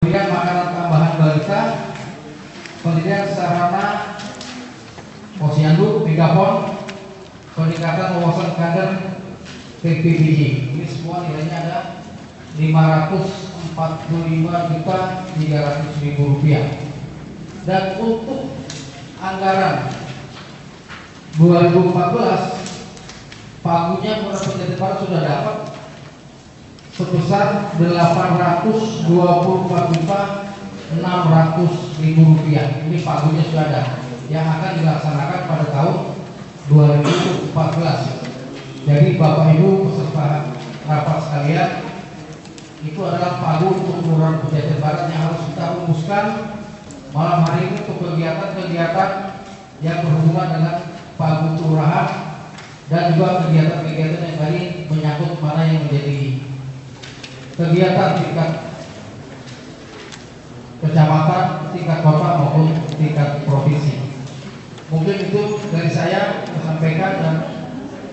Kemudian makanan tambahan balita, pendidikan sarana posyandu, megafon, peningkatan wawasan kader PPBJ. Ini semua nilainya ada 545.300.000 rupiah. Dan untuk anggaran 2014 pagunya Polres Jawa Barat sudah dapat sebesar 824.600.000 rupiah. Ini pagunya sudah ada yang akan dilaksanakan pada tahun 2014. Jadi Bapak Ibu peserta rapat sekalian, itu adalah pagu untuk Kelurahan Pejaten Barat yang harus kita rumuskan malam hari ini untuk kegiatan-kegiatan yang berhubungan dengan pagu kelurahan dan juga kegiatan-kegiatan yang tadi menyangkut mana yang menjadi kegiatan tingkat kecamatan, tingkat kota maupun tingkat provinsi. Mungkin itu dari saya sampaikan, dan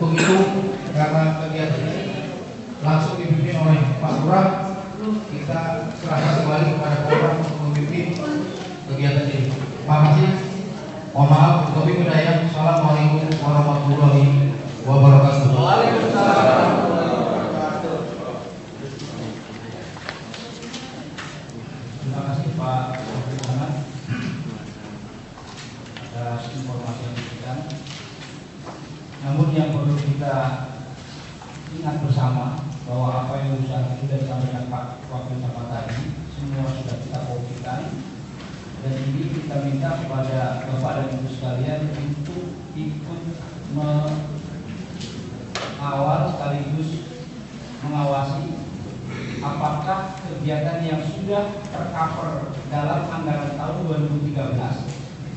begitu karena kegiatan ini langsung dipimpin oleh Pak Lurah, kita serahkan kembali kepada Pak Lurah untuk memimpin kegiatan ini. Terima kasih. Mohon maaf, wabillahi hidayah. Assalamualaikum warahmatullahi wabarakatuh. Waalaikumsalam. Terima kasih Pak Muhammad atas informasi yang diberikan. Namun yang perlu kita ingat bersama bahwa apa yang sudah disampaikan Pak Wakil Camat tadi semua sudah kita kopikan, dan ini kita minta kepada Bapak dan Ibu sekalian untuk ikut mengawal sekaligus mengawasi apakah kegiatan yang sudah tercover dalam anggaran tahun 2013,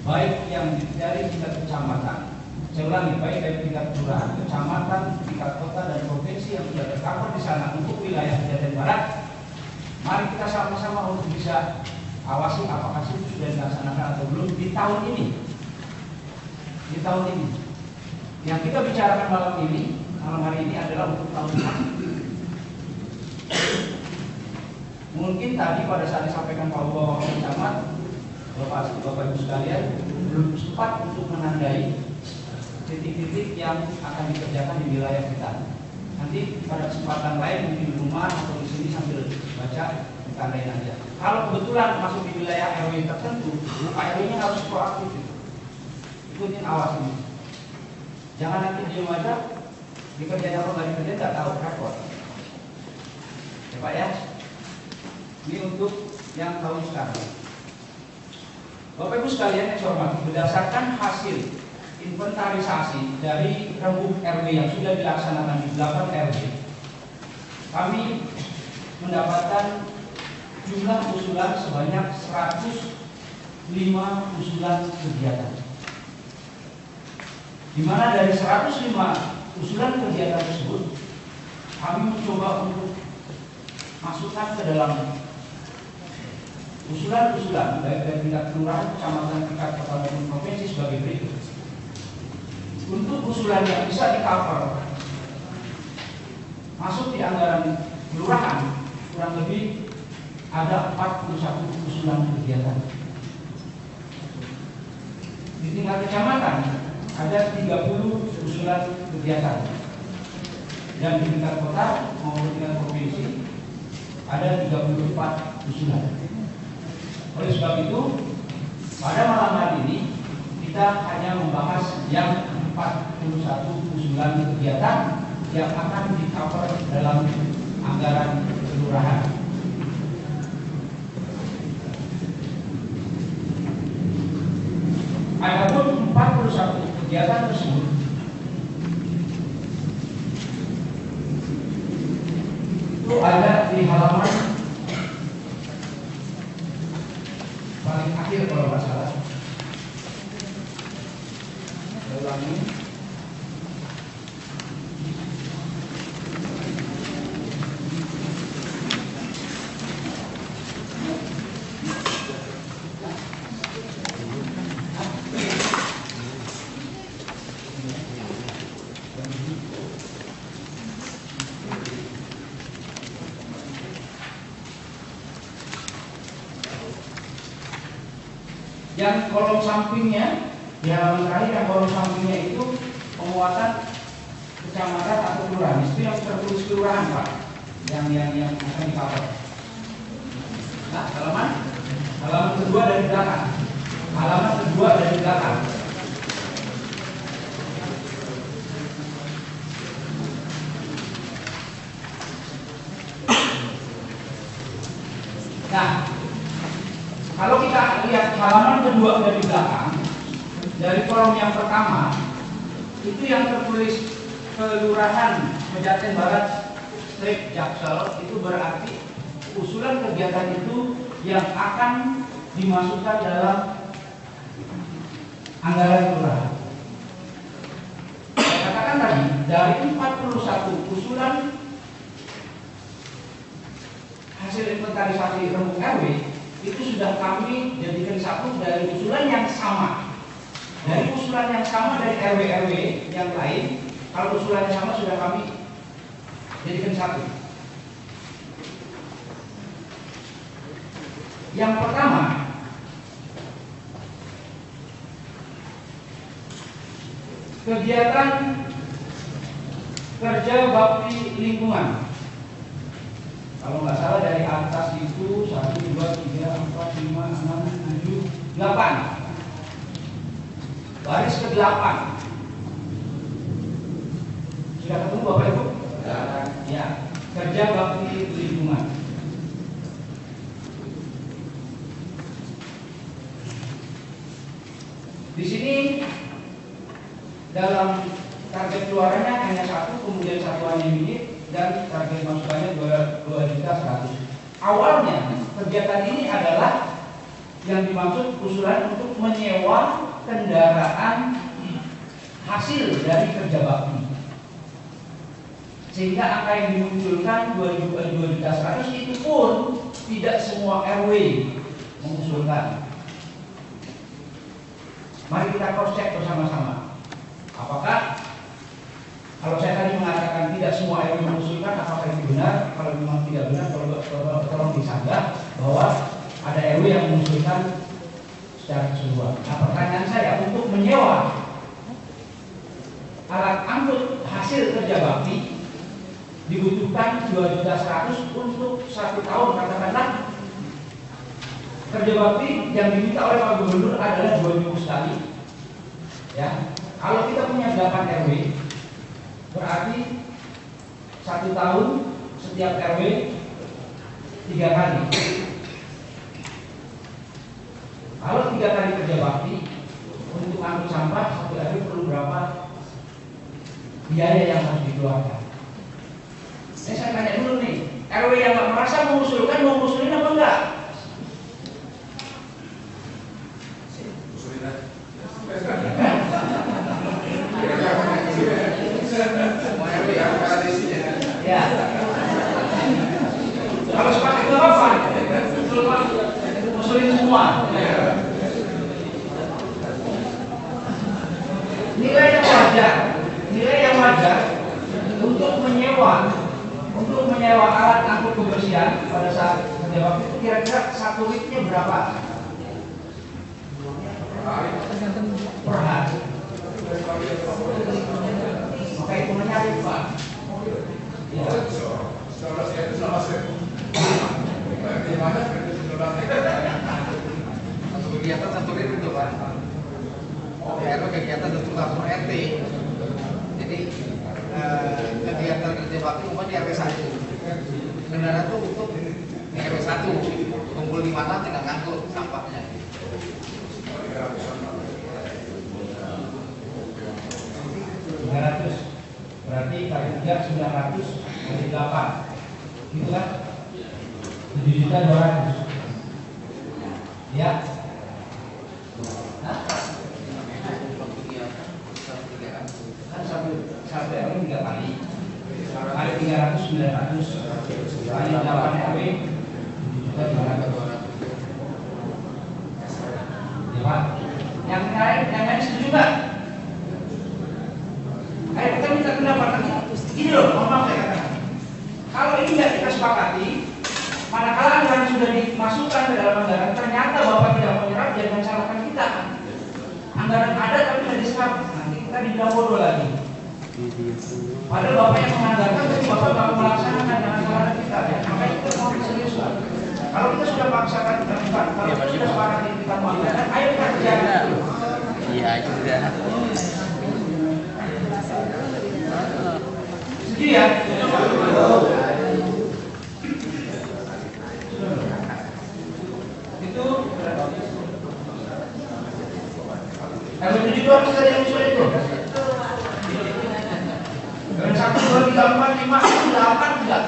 baik yang dari tingkat kecamatan, saya ulangi, baik dari tingkat kelurahan, kecamatan, tingkat kota dan provinsi yang sudah tercover di sana untuk wilayah Pejaten Barat. Mari kita sama-sama untuk bisa awasi apakah itu sudah dilaksanakan atau belum di tahun ini. Di tahun ini, yang kita bicarakan malam hari ini adalah untuk tahun depan. Mungkin tadi pada saat disampaikan Pak Wakil Camat, Bapak Ibu sekalian, belum sempat untuk menandai titik-titik yang akan dikerjakan di wilayah kita. Nanti pada kesempatan lain mungkin di rumah atau di sini sambil baca, ditandain aja. Kalau kebetulan masuk di wilayah RW tertentu, Pak RW-nya harus proaktif. Ikutin, awas ini. Jangan nanti diem aja, dikerjain apa nggak dikerjain nggak tahu, repot. Ya Pak ya. Ini untuk yang tahun sekarang. Bapak Ibu sekalian yang saya hormati, berdasarkan hasil inventarisasi dari rembuk RW yang sudah dilaksanakan di 8 RW, kami mendapatkan jumlah usulan sebanyak 105 usulan kegiatan. Di mana dari 105 usulan kegiatan tersebut, kami mencoba untuk masukkan ke dalam usulan-usulan baik dari tingkat kelurahan, kecamatan, tingkat kota maupun provinsi sebagai berikut. Untuk usulan yang bisa di-cover masuk di anggaran kelurahan, kurang lebih ada 41 usulan kegiatan. Di tingkat kecamatan ada 30 usulan kegiatan, dan di tingkat kota maupun tingkat provinsi ada 34 usulan. Oleh sebab itu, pada malam hari ini kita hanya membahas yang 41 usulan kegiatan yang akan di-cover dalam anggaran kelurahan. Adapun 41 kegiatan tersebut itu ada di halaman paling akhir kalau nggak salah. Saya ulangi. Yang kolom sampingnya, di halaman terakhir yang kolom sampingnya itu penguatan kecamatan atau kelurahan. Itu yang tertulis kelurahan, Pak. Yang akan di-cover. Nah, halaman kedua dari belakang. Halaman kedua dari belakang. Nah, kalau kita lihat halaman kedua dari belakang, dari kolom yang pertama, itu yang tertulis Kelurahan Pejaten Barat Strip Jaksel, itu berarti usulan kegiatan itu yang akan dimasukkan dalam anggaran kelurahan. Saya katakan tadi, dari 41 usulan hasil inventarisasi rembuk RW itu sudah kami jadikan satu dari usulan yang sama. Dari usulan yang sama dari RW-RW yang lain, kalau usulan yang sama sudah kami jadikan satu. Yang pertama, kegiatan kerja bakti lingkungan. Kalau nggak salah dari atas itu 1, 2, 3, 4, 5, 6, 7, 8. Baris ke-8. Sudah ketemu Bapak Ibu? Ya. Kerja bakti lingkungan. Di sini dalam target keluarannya hanya 1, kemudian satuannya unit, dan target masukannya 2.100.000. Awalnya kegiatan ini adalah yang dimaksud usulan untuk menyewa kendaraan hasil dari kerja bakti, sehingga angka yang dimunculkan 2.100.000 itu pun tidak semua RW mengusulkan. Mari kita cross check bersama-sama. Apakah kalau saya tadi mengatakan tidak semua RW mengusulkan, apakah itu benar? Kalau memang tidak benar, tolong disanggah bahwa ada RW yang mengusulkan secara keseluruhan. Nah, pertanyaan saya, untuk menyewa alat angkut hasil kerja bakti dibutuhkan 2.100.000 untuk 1 tahun, katakanlah. Kerja bakti yang diminta oleh Pak Gubernur adalah 2 minggu sekali. Ya, kalau kita punya 8 RW, berarti 1 tahun setiap RW 3 kali. Kalau 3 kali kerja bakti untuk angkut sampah, 1 RW perlu berapa biaya yang harus dikeluarkan? Saya tanya dulu nih, RW yang nggak merasa mengusulkan, mau ngusulin apa enggak? Ya. Kalau sepakat itu apa? Ngusulin semua. Nilai yang wajar untuk menyewa alat angkut kebersihan pada saat kerja bakti itu kira-kira 1 weeknya berapa? Per hari. Maka hitungannya ada Pak. Ya. Satu kegiatan 1 rit itu Pak. Kegiatan terstruktur RT. Jadi kegiatan kerja bakti umumnya di RW 1. Kendaraan itu untuk di RW 1 kumpul di mana tinggal ngangkut sampahnya. Berarti kali 3 900 kali 8 gitu kan? 7.200.000. Ya. Kan satu RW 3 kali. Kali 300 900 kali 8 RW 7.200.000. Ya Pak. Yang lain setuju nggak? Ayo kita minta pendapat lagi. Ini loh, mohon maaf saya katakan. Kalau ini nggak kita sepakati, manakala anggaran sudah dimasukkan ke dalam anggaran, ternyata Bapak tidak menyerap, jangan salahkan kita. Anggaran ada tapi tidak diserap, nanti kita dibilang bodoh lagi. Padahal Bapak yang menganggarkan, tapi Bapak nggak melaksanakan, jangan salahkan kita. Ya. Makanya kita mau serius lah. Kalau kita sudah paksakan, kalau kita sudah sepakat kita mau anggaran, ayo kita kerjakan. Iya juga. Setuju ya? Itu RW 7 harus ada yang usul itu. Dan 1, 2, 3, 4, 5, 8 enggak?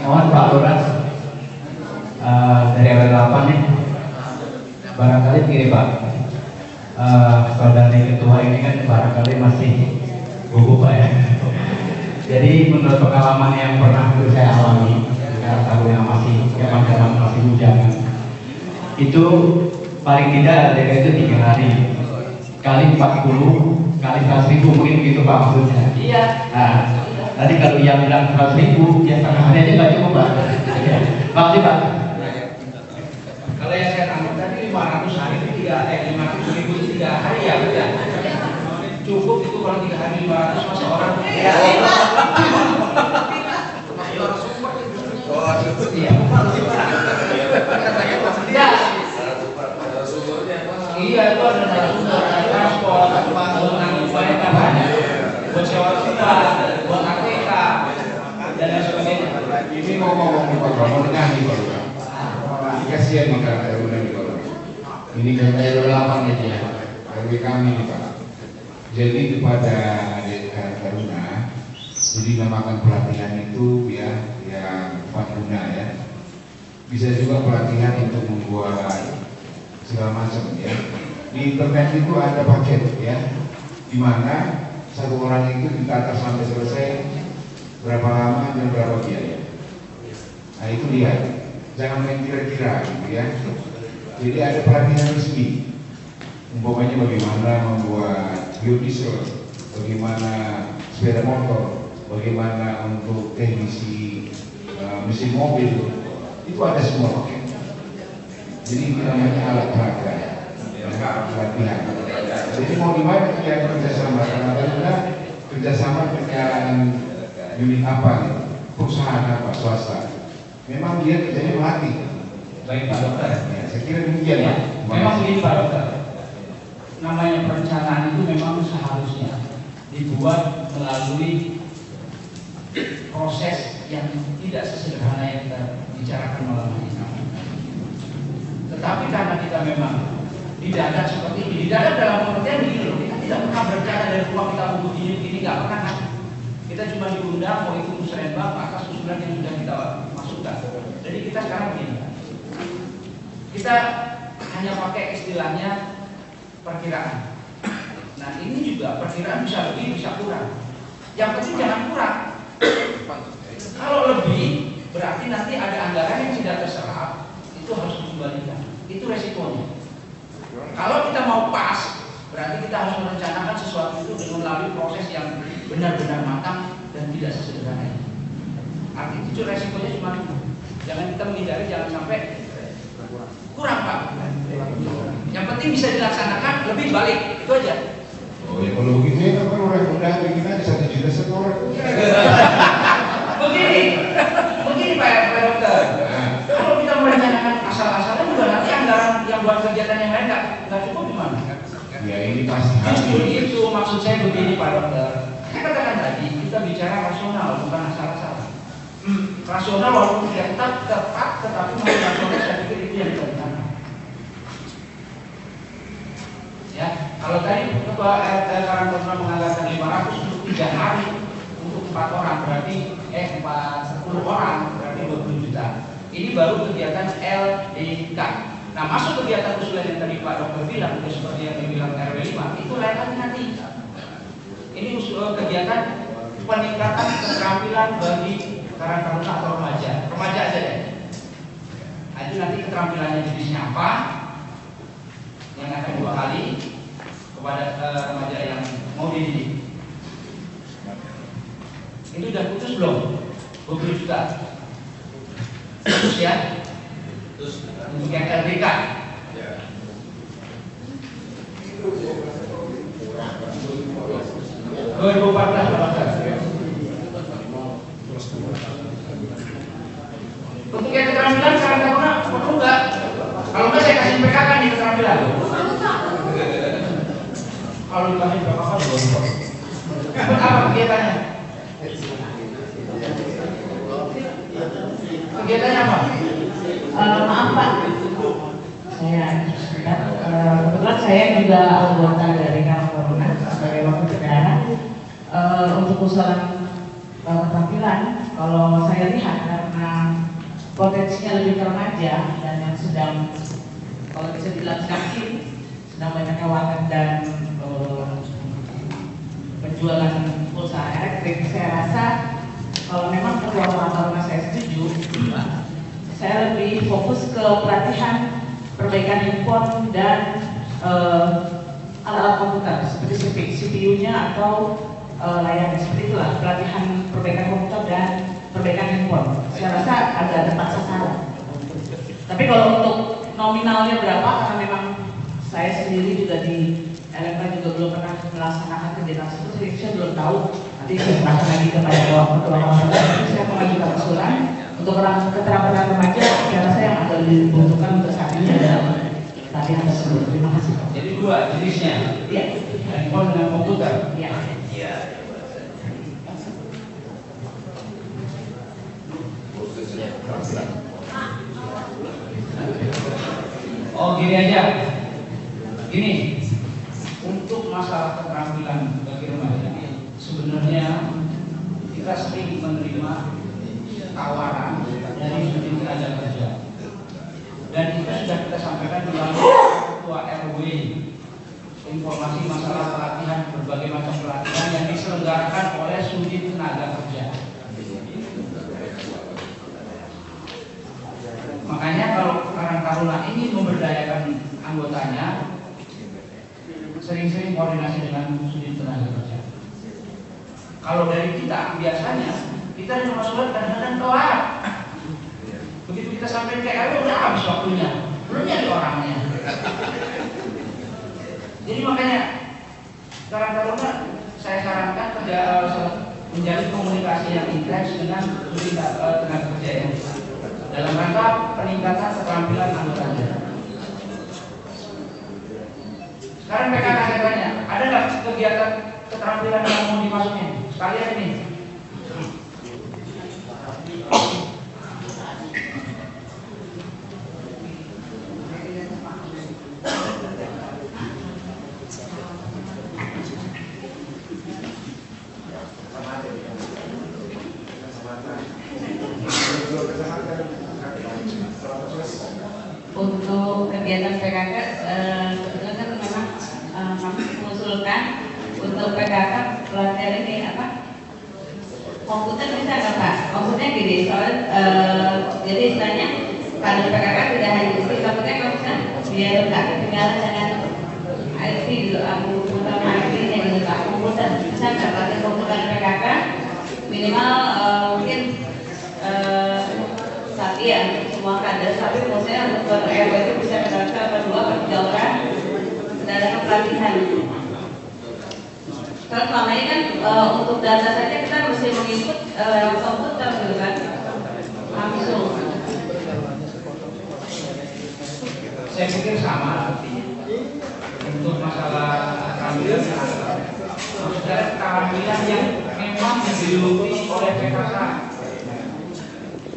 Mohon Pak Lurah dari RW 8 nih, barangkali begini Pak, saudara ketua ini kan barangkali masih gugup Pak ya. Jadi menurut pengalaman yang pernah saya alami, sekarang tahun yang masih zaman masih bujangan, itu paling tidak DK itu 3 hari kali 40 kali 100.000 mungkin begitu Pak maksudnya. Iya. Nah, tadi kalau yang bilang 100.000, ya setengah hari aja nggak cukup Pak. Makasih Pak. Kalau yang saya tangkap tadi 500 hari itu 500.000 itu 3 hari ya betul. Cukup itu kalau 3 hari 500 masa orang. Iya. Iya itu ada narasumber, ada transport, buat nanggung banyak katanya, buat sewa kita, buat ATK dan lain sebagainya. Ini mau ngomong nih Pak, mau nyanyi Pak. Kasihan nih Kak Eruna nih Pak. Ini kan RW 8 aja ya, RW kami nih Pak. Jadi kepada adik Eruna, jadi namakan pelatihan itu ya yang guna ya. Bisa juga pelatihan untuk membuat segala macam ya. Di internet itu ada paket ya, di mana satu orang itu ditata sampai selesai berapa lama dan berapa biaya. Nah itu lihat, jangan main kira-kira gitu ya. Jadi ada pelatihan resmi, umpamanya bagaimana membuat biodiesel, bagaimana sepeda motor, bagaimana untuk teknisi mesin mobil, itu ada semua paket. Jadi ini namanya alat peraga, pelatihan. Jadi mau gimana kita kerjasama, karena kerjasama dengan unit apa nih, perusahaan apa, swasta. Memang dia kerjanya melatih. Baik Pak Dokter. Ya, saya kira demikian ya. Memang begini Pak Dokter. Namanya perencanaan itu memang seharusnya dibuat melalui proses yang tidak sesederhana yang kita bicarakan malam ini. Tetapi karena kita memang didadak seperti ini, didadak dalam pengertian begini loh, kita tidak pernah berencana dari rumah kita mau begini, nggak pernah kan? Kita cuma diundang mau ikut musrenbang atas usulan yang sudah kita masukkan. Jadi kita sekarang begini, kita hanya pakai istilahnya perkiraan. Nah ini juga perkiraan bisa lebih, bisa kurang. Yang penting jangan kurang. Kalau lebih, berarti nanti ada anggaran yang tidak terserap, itu harus dikembalikan. Itu resikonya. Kalau kita mau pas, berarti kita harus merencanakan sesuatu itu dengan melalui proses yang benar-benar matang dan tidak sesederhana ini. Artinya itu resikonya cuma itu. Jangan kita menghindari, jangan sampai kurang Pak. penting bisa dilaksanakan, lebih balik, itu aja. Oh ya kalau begitu ya kan orang udah bikin aja 1 juta satu orang. Begini Pak Dokter. Kalau kita merencanakan asal-asalan juga nanti anggaran yang buat kegiatan yang lain nggak cukup gimana? Ya ini pasti Justru habis. itu maksud saya begini Pak Dokter. Saya katakan tadi kita bicara rasional bukan asal-asalan. Rasional walaupun tidak tepat tetapi masih rasional, saya pikir itu yang kita lakukan. Ya, kalau tadi Ketua RT Karangtaruna menganggarkan 500 untuk 3 hari untuk 4 orang berarti 10 orang berarti 20 juta. Ini baru kegiatan LDK. Nah, masuk kegiatan usulan yang tadi Pak Dokter bilang, seperti yang dibilang RW 5, itu lain lagi nanti. Ini usul kegiatan peningkatan keterampilan bagi Karang Taruna atau remaja aja deh. Nah, itu nanti keterampilannya jenisnya apa? Yang akan 2 kali kepada remaja yang mau dididik. Itu udah putus belum? 20 juta. Putus ya? Terus untuk yang LDK. Ya. 2014. Untuk yang keterampilan Karang Taruna perlu nggak? Kalau nggak saya kasih PKK nih keterampilan. Kalau dikasih PKK belum. Apa kegiatannya? Kegiatannya apa? Maaf Pak, saya kebetulan saya juga anggota dari Karang Taruna sebagai wakil bendahara. Untuk usulan keterampilan, kalau saya lihat karena potensinya lebih ke remaja dan yang sedang, kalau bisa dibilang sakit, sedang banyak warga dan penjualan pulsa elektrik, saya rasa kalau memang Ketua Karang Taruna saya setuju, saya lebih fokus ke pelatihan perbaikan handphone dan alat-alat komputer seperti CPU-nya atau layarnya, seperti itulah pelatihan perbaikan komputer dan perbaikan handphone. Saya rasa agak tepat sasaran. Tapi kalau untuk nominalnya berapa, karena memang saya sendiri juga di LMK juga belum pernah melaksanakan kegiatan tersebut, saya belum tahu. Nanti saya serahkan lagi kepada Ketua Karang Taruna. Saya mengajukan usulan untuk keterampilan remaja. Saya rasa yang agak dibutuhkan untuk saat ini adalah latihan tersebut. Terima kasih. Jadi 2 jenisnya. Iya. Handphone dan komputer. Iya. Oh gini aja. Gini. Untuk masalah keterampilan bagi remaja, sebenarnya kita sering menerima tawaran dari sudin tenaga kerja. Dan itu sudah kita sampaikan melalui Ketua RW, informasi masalah pelatihan, berbagai macam pelatihan yang diselenggarakan oleh sudin tenaga kerja. Makanya kalau Karang Taruna ingin memberdayakan anggotanya, sering-sering koordinasi dengan sudin tenaga kerja. Kalau dari kita biasanya kita hanya masuk kadang-kadang telat. Begitu kita sampai ke RW udah habis waktunya, belum nyari orangnya. Jadi makanya Karang Taruna saya sarankan menjalin komunikasi yang intens dengan sudin tenaga kerja ya, dalam rangka peningkatan keterampilan anggotanya. Sekarang PKK saya tanya, ada nggak kegiatan keterampilan yang mau dimasukin? Sekalian ini. Untuk kegiatan PKK, kebetulan kan memang kami mengusulkan untuk PKK pelatihan ini apa? Komputer bisa nggak Pak? Maksudnya gini, soalnya jadi istilahnya kalau PKK tidak hanya isi komputer, kalau bisa biar nggak ketinggalan dengan IT gitu, komputer IT-nya gitu Pak. Komputer bisa nggak pelatihan komputer PKK minimal mungkin saat iya semua kader, tapi maksudnya untuk RW itu bisa menerapkan 2 per 3 orang pelatihan. Kalau selama ini kan untuk data saja kita mesti menginput komputer gitu kan, langsung. Saya pikir sama artinya. Untuk masalah keterampilan, maksudnya keterampilan yang memang digeluti oleh PKK,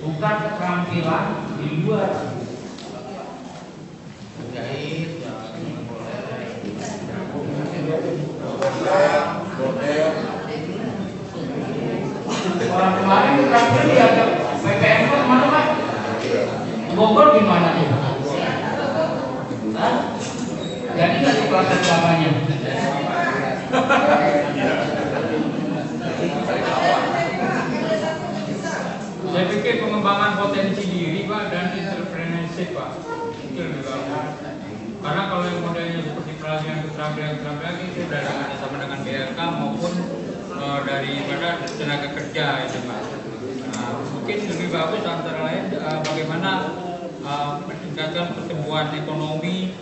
bukan keterampilan di luar. Jahit, Orang kemarin keterampilan dianggap PPM itu kemana Pak? Bogor gimana tuh? Hah? Jadi nggak di kelas berapanya? Saya pikir pengembangan potensi diri Pak dan entrepreneurship Pak itu lebih bagus. Karena kalau yang modelnya seperti pelatihan keterampilan itu sudah ada sama dengan BLK maupun daripada tenaga kerja itu Pak. Nah, mungkin lebih bagus antara lain bagaimana meningkatkan pertumbuhan ekonomi,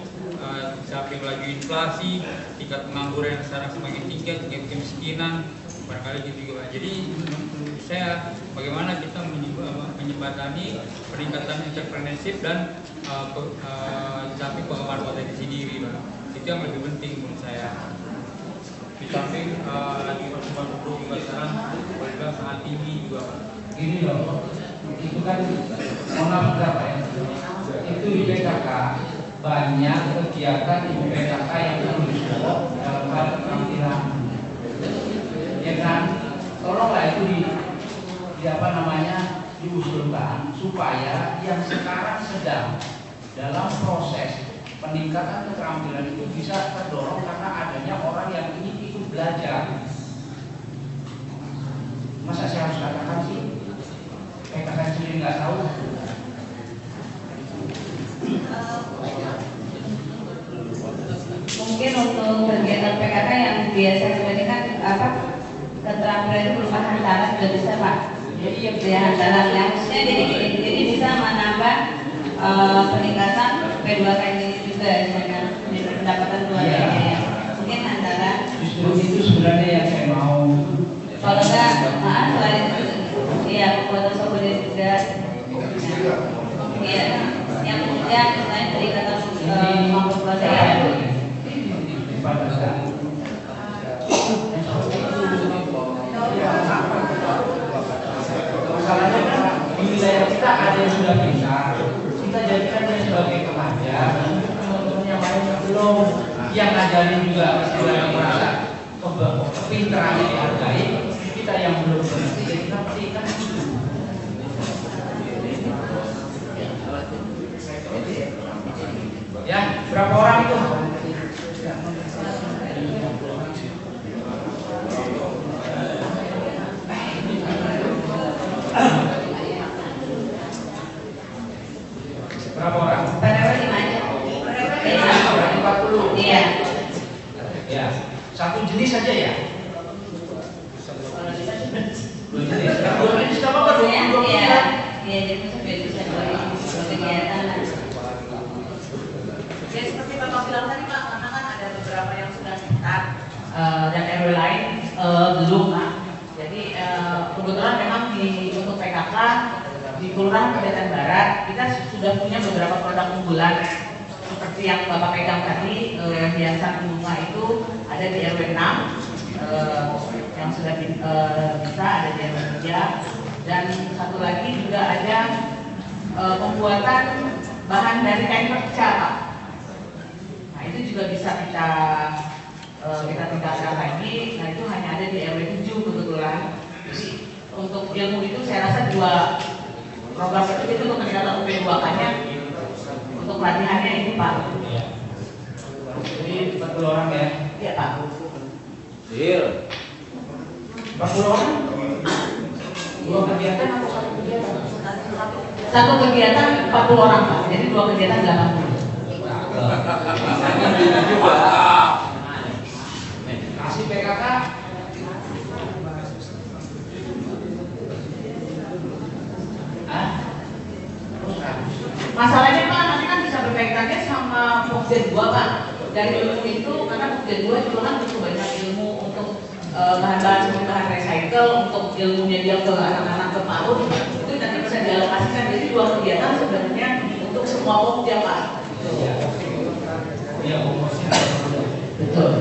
samping laju inflasi, tingkat pengangguran yang sekarang semakin tinggi, tingkat kemiskinan, barangkali gitu juga. Jadi menurut saya bagaimana kita menjembatani peningkatan entrepreneurship dan samping pengembangan potensi diri, Pak. Itu yang lebih penting menurut saya. Di samping lagi pertumbuhan penduduk juga sekarang juga sangat tinggi juga, Pak. Gini loh, itu kan mohon maaf Pak ya. Itu di PKK banyak kegiatan di PKK yang mendukung dalam hal keterampilan. Ya kan, tolonglah itu di apa namanya diusulkan supaya yang sekarang sedang dalam proses peningkatan keterampilan itu bisa terdorong karena adanya orang yang ingin ikut belajar. Masa saya harus katakan sih, PKK sendiri nggak tahu. Mungkin untuk kegiatan PKK yang biasa ini kan apa, keterampilan itu berupa hantaran juga bisa Pak. Ya hantaran yang maksudnya jadi bisa menambah peningkatan P2K ini juga dengan pendapatan keluarganya ya. Mungkin hantaran. Justru itu sebenarnya yang saya mau. Kalau enggak, selain itu, iya pembuatan software juga. Iya, yang kemudian selain peningkatan mampu keluarga ya. Masalahnya kan di wilayah kita ada yang sudah pintar, kita jadikan dia sebagai pelajar, teman-teman yang lain yang belum, yang ngajarin juga yang merasa kepintarannya dihargai, kita yang belum berarti jadi kita berikan itu. Ya, berapa orang itu? Berapa orang? Berapa 5 aja? Berarti 40. Iya. Ya, satu jenis saja ya. Dua jenis. Dua jenis apa kan? Iya, iya jadi sampai bisa kegiatan lah. Ya seperti Bapak bilang tadi Pak, karena kan ada beberapa yang sudah start dan RW lain belum Pak. Jadi kebetulan memang untuk PKK di Kelurahan Pedetan Barat kita sudah punya beberapa produk unggulan seperti yang Bapak pegang tadi, hiasan bunga itu ada di RW 6 yang sudah bisa ada di RW 3, dan satu lagi juga ada pembuatan bahan dari kain perca Pak. Nah itu juga bisa kita tingkatkan lagi. Nah itu hanya ada di RW 7 kebetulan. Jadi untuk ilmu itu saya rasa 2 program itu untuk peningkatan UP2K-nya, untuk pelatihannya ini Pak. Jadi 40 orang ya? Iya Pak. Deal. 40 orang? 2 kegiatan atau 1 kegiatan? Satu kegiatan 40 orang Pak. Jadi 2 kegiatan 80. Kasih PKK. Masalahnya Pak, nanti kan bisa berkaitannya sama Pokja 2 Pak. dari ilmu itu karena tujuan gue juga kan butuh banyak ilmu untuk bahan-bahan seperti bahan recycle, untuk ilmunya dia ke anak-anak ke PAUD itu nanti bisa dialokasikan. Jadi 2 kegiatan sebenarnya untuk semua Pokja Pak. Iya, umurnya. Betul.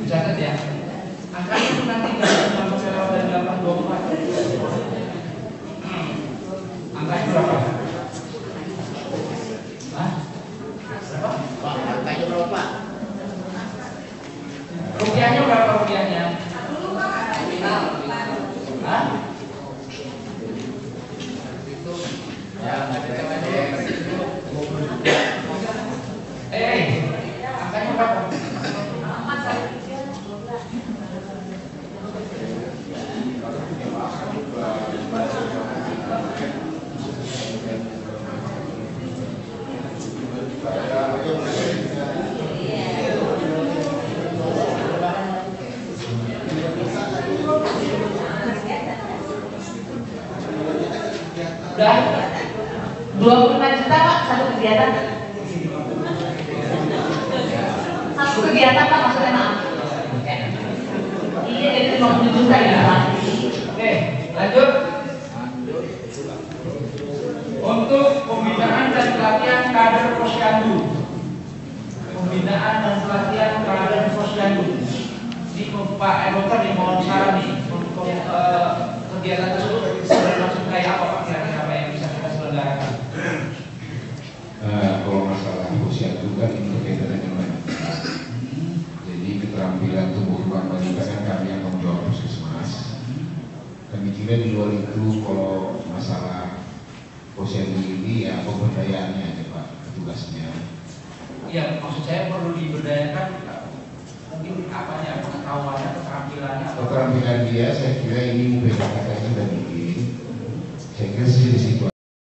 Catat ya. Angkanya itu nanti dalam persen dari 824. Angkanya berapa? Hah? Berapa? Pak, angkanya berapa Pak? Rupiahnya berapa rupiahnya? Hah? Ya, Angkanya berapa? Udah 25 juta Pak satu kegiatan. Satu kegiatan Pak maksudnya maaf. Iya jadi 50 juta ya Pak. Oke, lanjut. Untuk pembinaan dan pelatihan kader Posyandu. Pembinaan dan pelatihan kader Posyandu. Ini Pak Dokter dimohon saran nih untuk kegiatan tersebut berlangsung kayak apa Pak, kira-kira apa yang bisa kita selenggarakan? Kalau masalah posyandu kan ini berkaitan dengan banyak. Jadi keterampilan tumbuh kembang balita kan kami yang menjawab puskesmas. Kami kira di luar itu kalau masalah posyandu ini ya pemberdayaannya aja Pak, tugasnya. Iya, maksud saya perlu diberdayakan mungkin apanya, pengetahuannya, keterampilannya. Keterampilan dia saya kira ini membedakan dan bikin. Saya kira sih di situ